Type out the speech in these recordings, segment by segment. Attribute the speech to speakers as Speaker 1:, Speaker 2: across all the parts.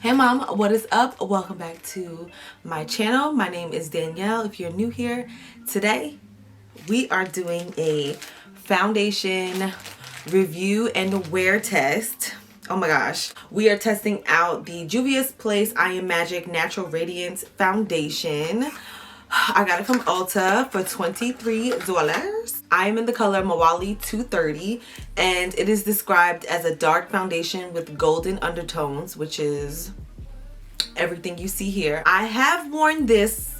Speaker 1: Hey mom, what is up? Welcome back to my channel. My name is Danielle. If you're new here, today we are doing a foundation review and wear test. Oh my gosh. We are testing out the Juvia'S Place I Am Magic Natural Radiance Foundation. I got it from Ulta for $23. I am in the color MALAWI 230 and it is described as a dark foundation with golden undertones, which is everything you see here. I have worn this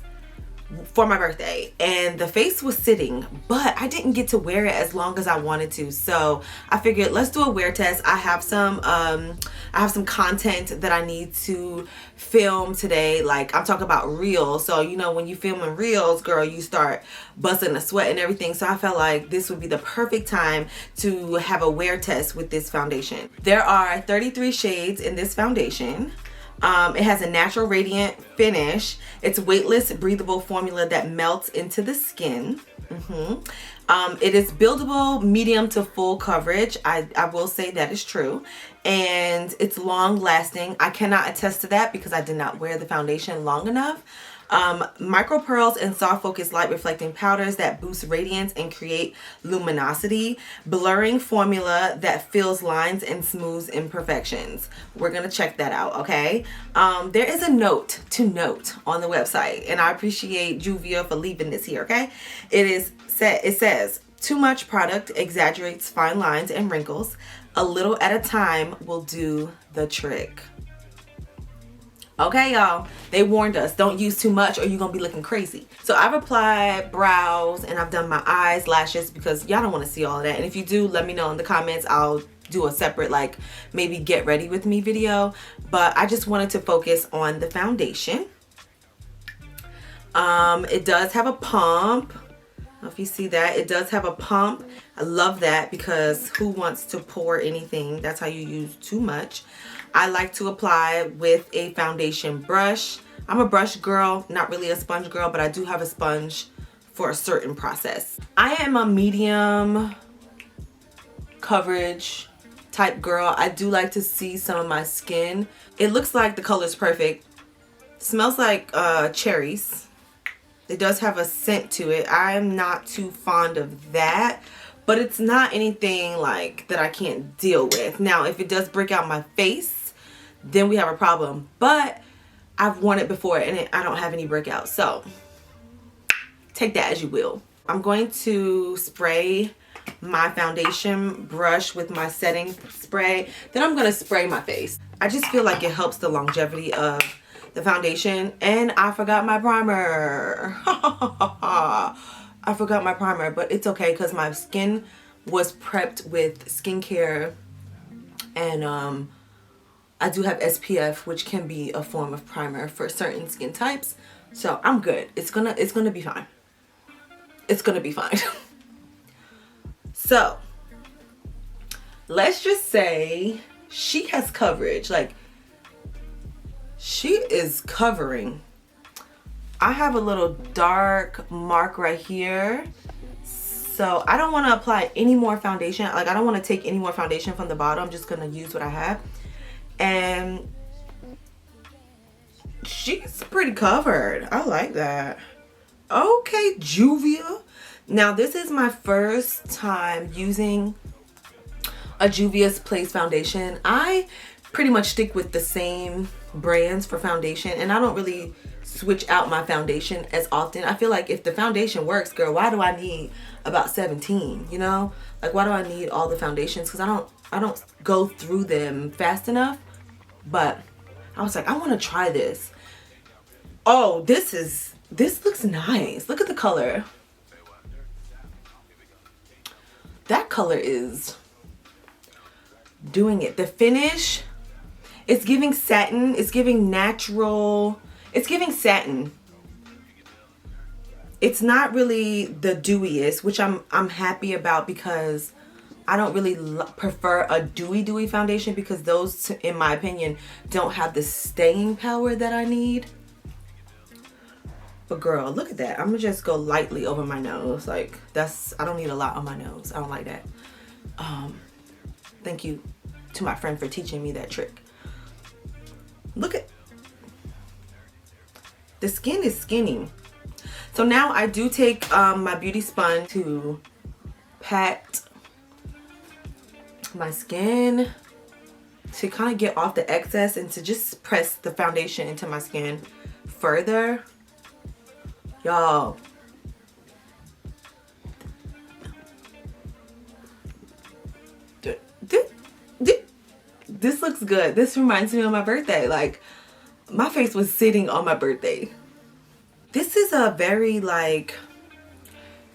Speaker 1: for my birthday and the face was sitting, but I didn't get to wear it as long as I wanted to, so I figured let's do a wear test. I have some content that I need to film today. Like, I'm talking about reels, so you know when you filming reels, girl, you start busting a sweat and everything, so I felt like this would be the perfect time to have a wear test with this foundation. There are 33 shades in this foundation. It has a natural radiant finish. It's a weightless, breathable formula that melts into the skin. It is buildable, medium to full coverage. I will say that is true. And it's long lasting. I cannot attest to that because I did not wear the foundation long enough. Micro pearls and soft focus light reflecting powders that boost radiance and create luminosity. Blurring formula that fills lines and smooths imperfections. We're gonna check that out, okay? There is a note to note on the website, and I appreciate Juvia for leaving this here, okay? It says too much product exaggerates fine lines and wrinkles. A little at a time will do the trick. Okay, y'all, they warned us, don't use too much or you're gonna be looking crazy. So I've applied brows and I've done my eyes, lashes, because y'all don't want to see all of that. And if you do, let me know in the comments. I'll do a separate, like, maybe get ready with me video. But I just wanted to focus on the foundation. It does have a pump. I don't know if you see that. It does have a pump. I love that because who wants to pour anything? That's how you use too much. I like to apply with a foundation brush. I'm a brush girl, not really a sponge girl, but I do have a sponge for a certain process. I am a medium coverage type girl. I do like to see some of my skin. It looks like the color is perfect. It smells like cherries. It does have a scent to it. I'm not too fond of that, but it's not anything like that I can't deal with. Now, if it does break out my face, then we have a problem. But I've worn it before and I don't have any breakouts. So take that as you will. I'm going to spray my foundation brush with my setting spray. Then I'm going to spray my face. I just feel like it helps the longevity of the foundation. And I forgot my primer. I forgot my primer, but it's okay because my skin was prepped with skincare, and I do have SPF, which can be a form of primer for certain skin types. So I'm good. It's gonna be fine. It's gonna be fine. So let's just say she has coverage. Like, she is covering. I have a little dark mark right here. So I don't want to apply any more foundation. Like, I don't want to take any more foundation from the bottom. I'm just gonna use what I have. And she's pretty covered. I like that. Okay, Juvia. Now, this is my first time using a Juvia'S Place foundation. I pretty much stick with the same brands for foundation, and I don't really switch out my foundation as often. I feel like if the foundation works, girl, why do I need about 17, you know? Like, why do I need all the foundations? Because I don't go through them fast enough. But I was like, I want to try this. Oh, this looks nice. Look at the color. That color is doing it. The finish, it's giving satin. It's giving natural. It's giving satin. It's not really the dewiest, which I'm happy about because I don't really prefer a dewy foundation because those, in my opinion, don't have the staying power that I need. But girl, look at that. I'm gonna just go lightly over my nose. Like, I don't need a lot on my nose. I don't like that. Thank you to my friend for teaching me that trick. Look at, the skin is skinny. So now I do take my beauty sponge to pat my skin to kind of get off the excess and to just press the foundation into my skin further. Y'all, this looks good. This reminds me of my birthday. Like, my face was sitting on my birthday. This is a very like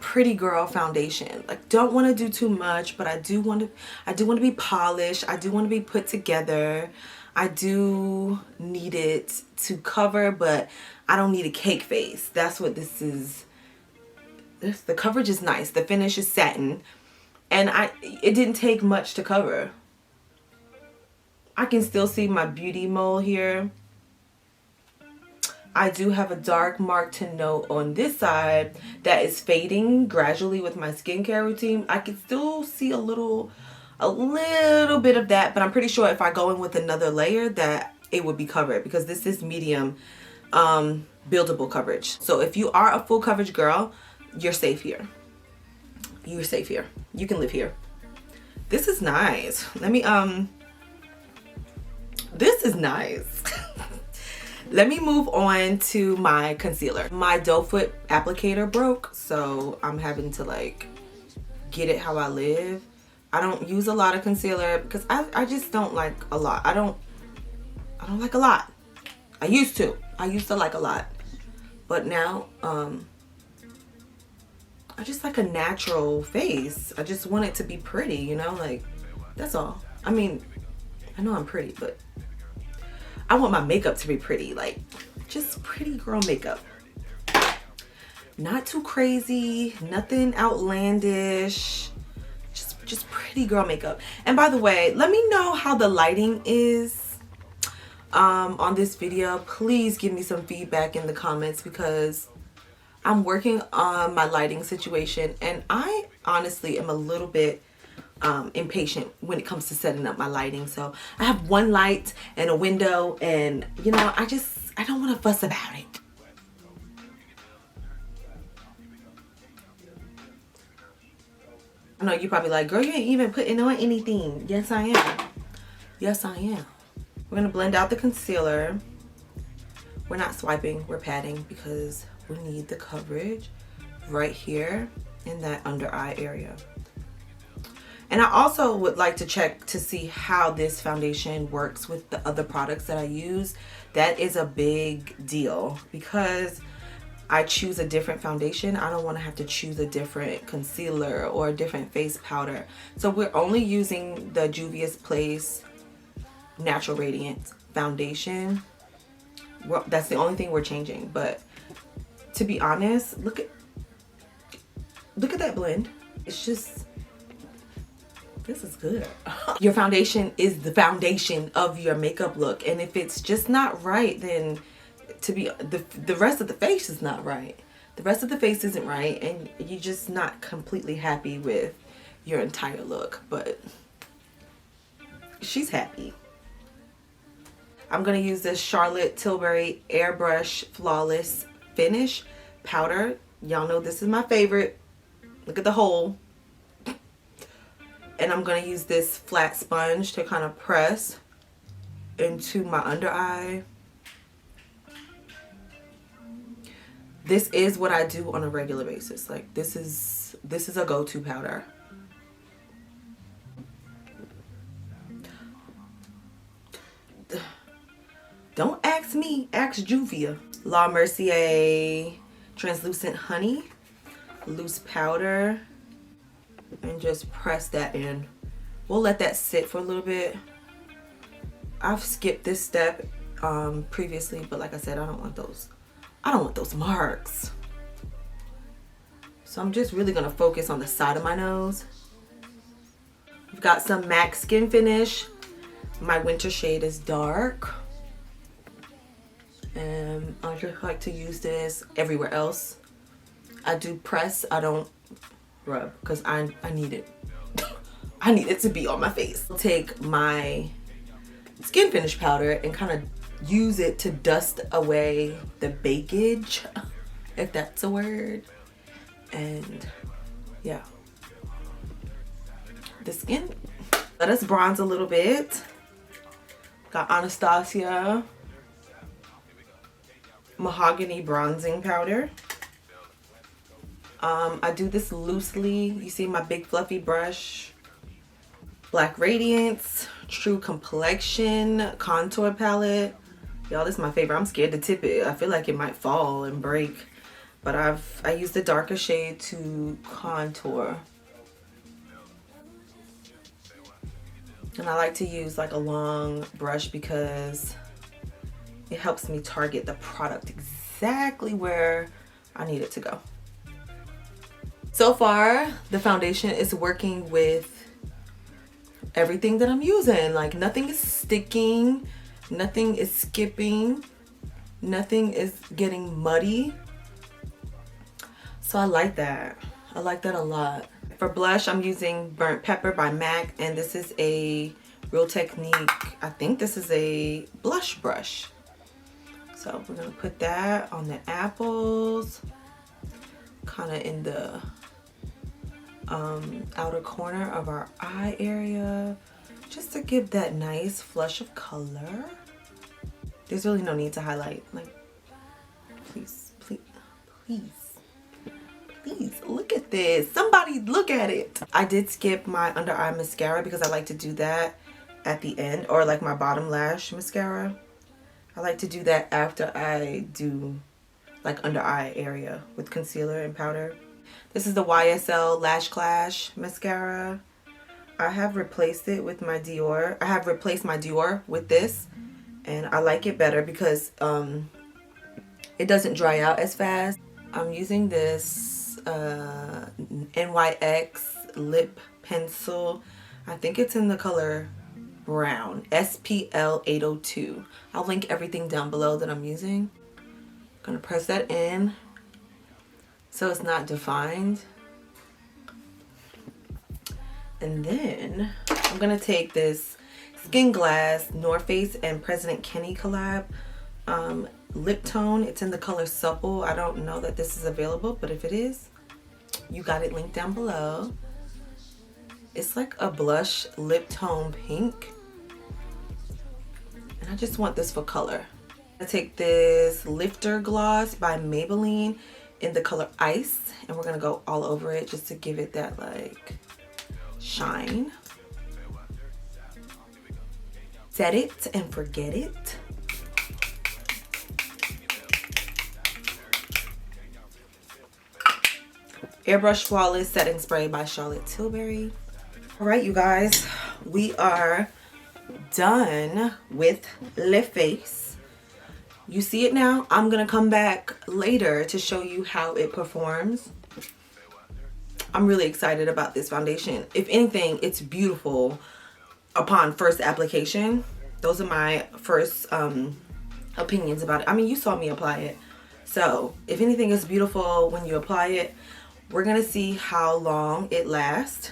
Speaker 1: pretty girl foundation. Like, don't want to do too much, but I do want to be polished. I do want to be put together. I do need it to cover, but I don't need a cake face. That's what this is. The coverage is nice. The finish is satin, and it didn't take much to cover. I can still see my beauty mole here. I do have a dark mark to note on this side that is fading gradually with my skincare routine. I can still see a little bit of that, but I'm pretty sure if I go in with another layer that it would be covered, because this is medium buildable coverage. So if you are a full coverage girl, you're safe here. You're safe here. You can live here. This is nice. Let me this is nice. Let me move on to my concealer. My doe foot applicator broke, so I'm having to like get it how I live. I don't use a lot of concealer because I just don't like a lot. I don't like a lot. I used to like a lot, but now I just like a natural face. I just want it to be pretty, you know, like that's all. I mean, I know I'm pretty, but I want my makeup to be pretty, like just pretty girl makeup. Not too crazy, nothing outlandish, just pretty girl makeup. And by the way, let me know how the lighting is on this video. Please give me some feedback in the comments, because I'm working on my lighting situation and I honestly am a little bit impatient when it comes to setting up my lighting. So I have one light and a window, and you know, I don't want to fuss about it. I know you're probably like, girl, you ain't even putting on anything. Yes, I am. Yes, I am. We're gonna blend out the concealer. We're not swiping, we're patting, because we need the coverage right here in that under eye area. And I also would like to check to see how this foundation works with the other products that I use. That is a big deal, because I choose a different foundation. I don't want to have to choose a different concealer or a different face powder. So we're only using the Juvia'S Place Natural Radiance foundation. That's the only thing we're changing. But to be honest, look at that blend. It's just, this is good. Your foundation is the foundation of your makeup look, and if it's just not right, then the rest of the face is not right. The rest of the face isn't right, and you're just not completely happy with your entire look. But she's happy. I'm gonna use this Charlotte Tilbury Airbrush Flawless Finish powder. Y'all know this is my favorite. Look at the hole. And I'm gonna use this flat sponge to kind of press into my under eye. This is what I do on a regular basis. Like, this is a go-to powder. Don't ask me, ask Juvia. La Mercier Translucent Honey loose powder, and just press that in. We'll let that sit for a little bit. I've skipped this step previously, but like I said, I don't want those marks. So I'm just really gonna focus on the side of my nose. We've got some MAC Skin Finish. My winter shade is dark, and I just like to use this everywhere else. I do press, I don't rub, because I need it. I need it to be on my face. I'll take my Skin Finish powder and kind of use it to dust away the bakage, if that's a word. And yeah, the skin. Let us bronze a little bit. Got Anastasia Mahogany Bronzing Powder. I do this loosely. You see my big fluffy brush. Black Radiance True Complexion Contour Palette. Y'all, this is my favorite. I'm scared to tip it. I feel like it might fall and break. But I use the darker shade to contour. And I like to use like a long brush because it helps me target the product exactly where I need it to go. So far, the foundation is working with everything that I'm using. Like nothing is sticking, nothing is skipping, nothing is getting muddy. So I like that. I like that a lot. For blush, I'm using Burnt Pepper by MAC, and this is a Real Technique. I think this is a blush brush. So we're gonna put that on the apples, kind of in the outer corner of our eye area, just to give that nice flush of color. There's really no need to highlight. Like, please, please, please. Please look at this. Somebody look at it. I did skip my under eye mascara because I like to do that at the end, or like my bottom lash mascara. I like to do that after I do like under eye area with concealer and powder. This is the YSL Lash Clash mascara. I have replaced it with my Dior. I have replaced my Dior with this, and I like it better because it doesn't dry out as fast. I'm using this NYX lip pencil. I think it's in the color brown, SPL 802. I'll link everything down below that I'm using. I'm gonna press that in so it's not defined. And then I'm gonna take this Skin Glass North Face and President Kenny collab lip tone. It's in the color Supple. I don't know that this is available, but if it is, you got it linked down below. It's like a blush lip tone pink, and I just want this for color. I take this Lifter Gloss by Maybelline in the color Ice, and we're gonna go all over it just to give it that like shine. Set it and forget it. Airbrush Flawless Setting Spray by Charlotte Tilbury. All right, you guys, we are done with Le Face. You see it now. I'm gonna come back later to show you how it performs. I'm really excited about this foundation. If anything, it's beautiful upon first application. Those are my first opinions about it. I mean, you saw me apply it. So if anything is beautiful when you apply it. We're gonna see how long it lasts.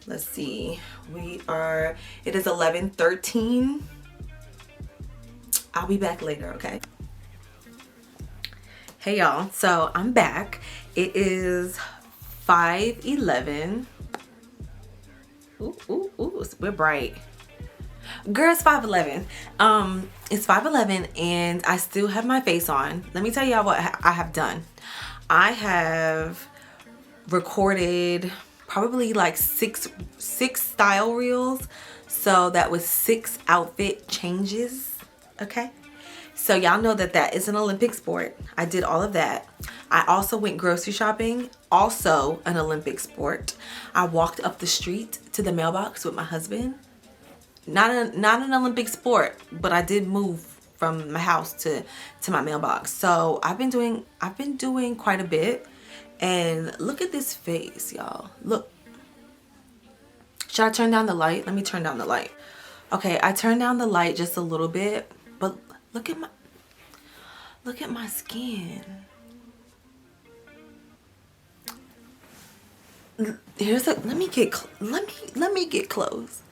Speaker 1: Let's see. It is 11:13. I'll be back later, okay? Hey y'all, so I'm back. It is 5:11. Ooh, we're bright. Girl, it's 5:11. It's 5:11 and I still have my face on. Let me tell y'all what I have done. I have recorded probably like six style reels. So that was 6 outfit changes, okay? So y'all know that that is an Olympic sport. I did all of that. I also went grocery shopping, also an Olympic sport. I walked up the street to the mailbox with my husband. Not an Olympic sport, but I did move from my house to my mailbox. So I've been doing quite a bit. And look at this face, y'all. Look. Should I turn down the light? Let me turn down the light. Okay, I turned down the light just a little bit, but look at my skin. Let me get close.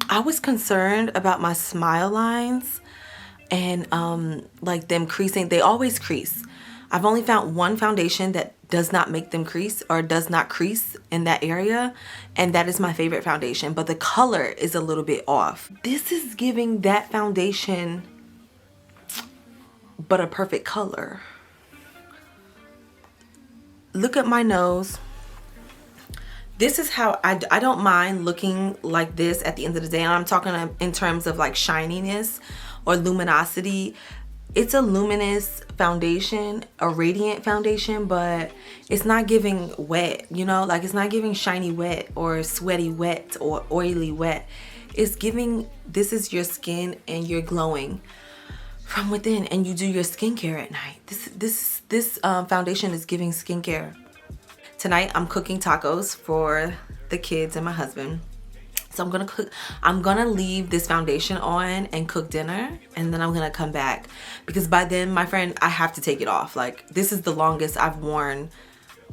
Speaker 1: I was concerned about my smile lines and like them creasing. They always crease. I've only found one foundation that does not make them crease or does not crease in that area, and that is my favorite foundation, but the color is a little bit off. This is giving that foundation but a perfect color. Look at my nose. This is how I don't mind looking like this at the end of the day, and I'm talking in terms of like shininess or luminosity. It's a luminous foundation, a radiant foundation, but it's not giving wet, you know, like it's not giving shiny wet or sweaty wet or oily wet. It's giving, this is your skin and you're glowing from within, and you do your skincare at night. This foundation is giving skincare. Tonight I'm cooking tacos for the kids and my husband. So I'm gonna leave this foundation on and cook dinner, and then I'm gonna come back because by then, my friend, I have to take it off. Like, this is the longest I've worn.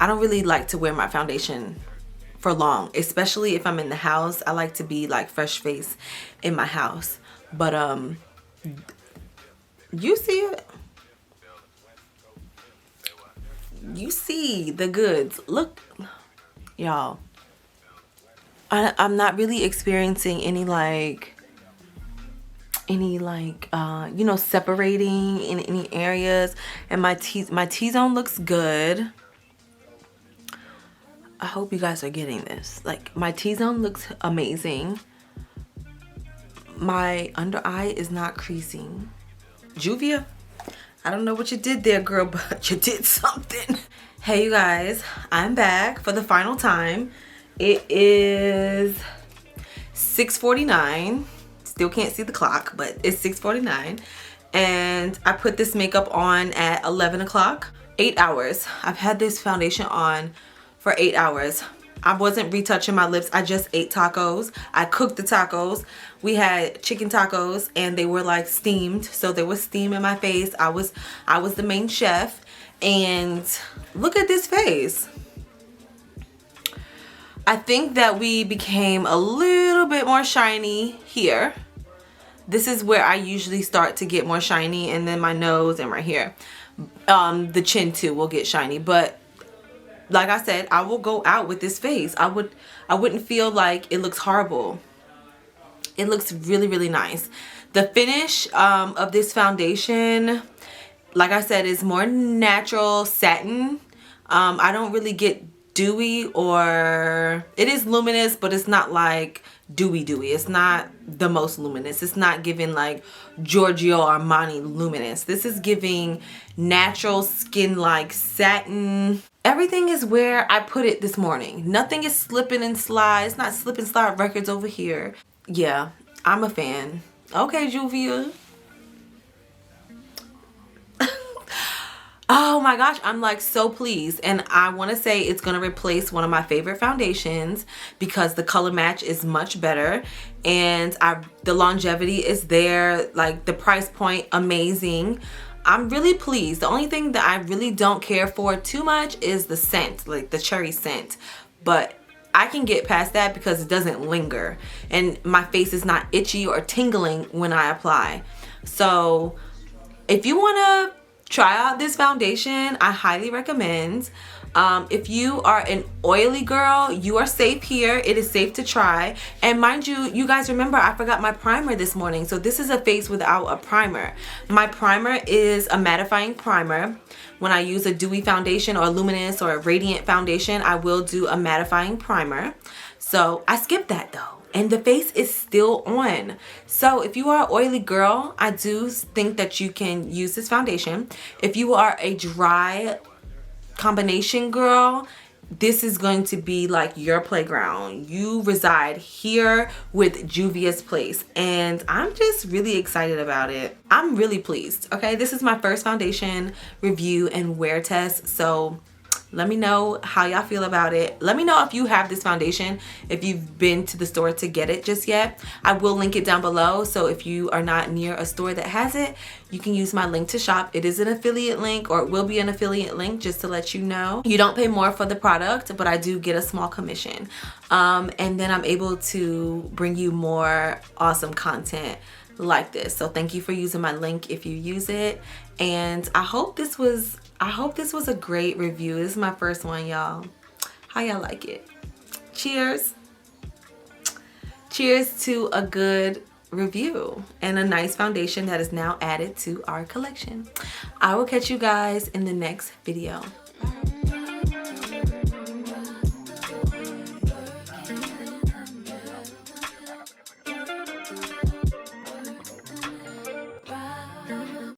Speaker 1: I don't really like to wear my foundation for long, especially if I'm in the house. I like to be like fresh face in my house. But you see it? You see the goods. Look, y'all. I'm not really experiencing any like you know, separating in any areas, and my T-zone looks good. I hope you guys are getting this. Like, my T-zone looks amazing. My under eye is not creasing. Juvia, I don't know what you did there, girl, but you did something. Hey, you guys, I'm back for the final time. It is 6:49. Still can't see the clock, but it's 6:49. And I put this makeup on at 11 o'clock. 8 hours. I've had this foundation on for 8 hours. I wasn't retouching my lips. I just ate tacos. I cooked the tacos. We had chicken tacos and they were like steamed. So there was steam in my face. I was the main chef. And look at this face. I think that we became a little bit more shiny here. This is where I usually start to get more shiny, and then my nose and right here. The chin too will get shiny, but like I said, I will go out with this face. I wouldn't feel like it looks horrible. It looks really, really nice. The finish of this foundation, like I said, is more natural satin. I don't really get dewy, or it is luminous, but it's not like dewy. It's not the most luminous. It's not giving like Giorgio Armani luminous. This is giving natural skin like satin. Everything is where I put it this morning. Nothing is slipping and slide. It's not slip and slide records over here. Yeah, I'm a fan. Okay, Juvia. Oh my gosh, I'm like so pleased, and I want to say it's going to replace one of my favorite foundations because the color match is much better, and the longevity is there, like the price point amazing. I'm really pleased. The only thing that I really don't care for too much is the scent, like the cherry scent, but I can get past that because it doesn't linger and my face is not itchy or tingling when I apply. So if you want to try out this foundation, I highly recommend. If you are an oily girl, you are safe here. It is safe to try. And mind you, you guys remember I forgot my primer this morning. So this is a face without a primer. My primer is a mattifying primer. When I use a dewy foundation or a luminous or a radiant foundation, I will do a mattifying primer. So I skipped that though, and the face is still on. So if you are an oily girl, I do think that you can use this foundation. If you are a dry combination girl, this is going to be like your playground. You reside here with Juvia'S place, and I'm just really excited about it. I'm really pleased. Okay, this is my first foundation review and wear test, so Let me know how y'all feel about it. Let me know if you have this foundation, if you've been to the store to get it just yet. I will link it down below, so if you are not near a store that has it, you can use my link to shop. It is an affiliate link, or it will be an affiliate link, just to let you know. You don't pay more for the product, but I do get a small commission. And then I'm able to bring you more awesome content like this. So thank you for using my link if you use it. And I hope this was a great review. This is my first one, y'all. How y'all like it? Cheers. Cheers to a good review and a nice foundation that is now added to our collection. I will catch you guys in the next video.